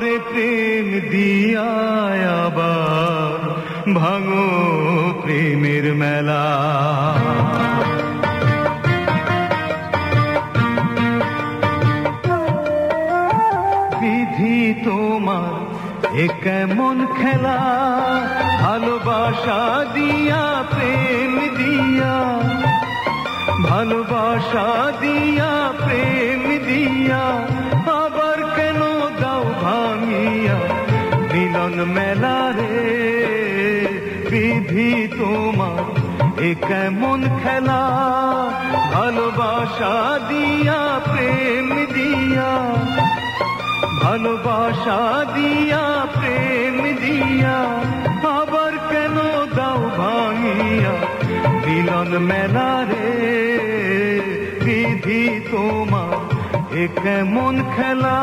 করে প্রেম দিয়া আবার ভাঙো প্রেমের মেলা। বিধি তোমার এ কেমন খেলা, ভালোবাসা দিয়া প্রেম দিয়া, ভালোবাসা দিয়া প্রেম দিয়া, আবার কেন দাও ভাঙিয়া মিলন মেলা রে। বিধি তোমার এ কেমন খেলা, ভালোবাসা দিয়া প্রেম দিয়া, ভালোবাসা দিয়া প্রেম দিয়া, আবার কেন দাও ভাঙিয়া মিলন মেলা রে। বিধি তোমার এ কেমন খেলা।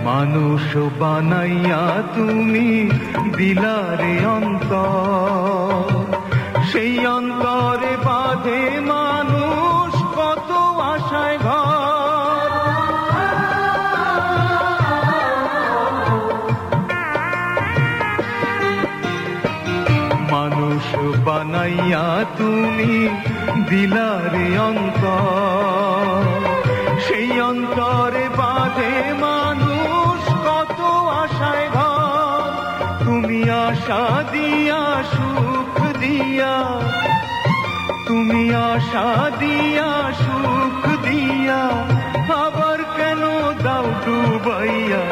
মানুষ বানাইয়া তুমি দিলারে অন্তর, সেই অন্তরে বাঁধে মানুষ কত আশায় ঘর। মানুষ বানাইয়া তুমি দিলারে অন্তর, সেই অন্তরে বাঁধে মানুষ কত আশায় ঘর। তুমি আশা দিয়া সুখ দিয়া, তুমি আশা দিয়া সুখ দিয়া, আবার কেন দাও ডুবাইয়া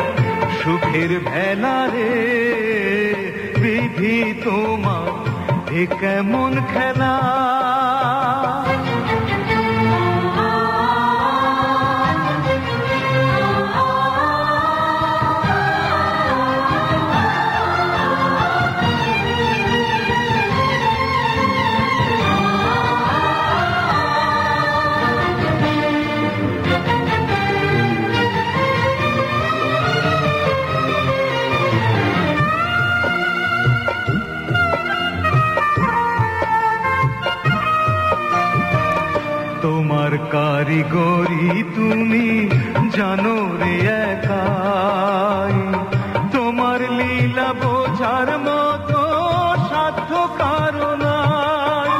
সুখের ভেলা রে। বিধি তোমার এ কেমন খেলা। তোমার কারিগরি তুমি জানো রে একাই, তোমার লীলা বোঝার মতো সাধ্য কারো নাই।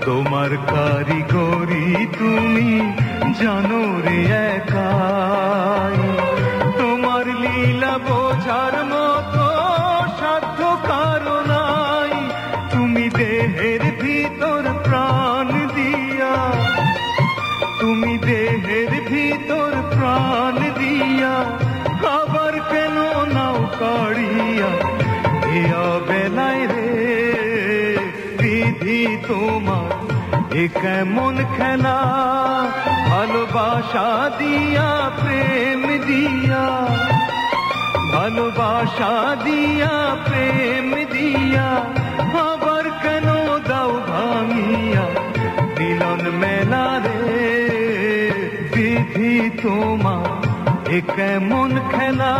তোমার কারিগরি তুমি জানো রে একাই, তোমার লীলা বোঝার মতো সাধ্য কারো নাই। তুমি দেহের ভিতর প্রাণ দিয়া, তুমি দেহের ভিতর প্রাণ দিয়া, আবার কেন নাও কাড়িয়া এ অবেলায় রে। বিধি তোমার এ কেমন খেলা, ভালোবাসা দিয়া প্রেম দিয়া, ভালোবাসা দিয়া প্রেম দিয়া, আবার কেন দাও ভাঙিয়া মিলন মেলা রে। বিধি তোমার এ কেমন খেলা।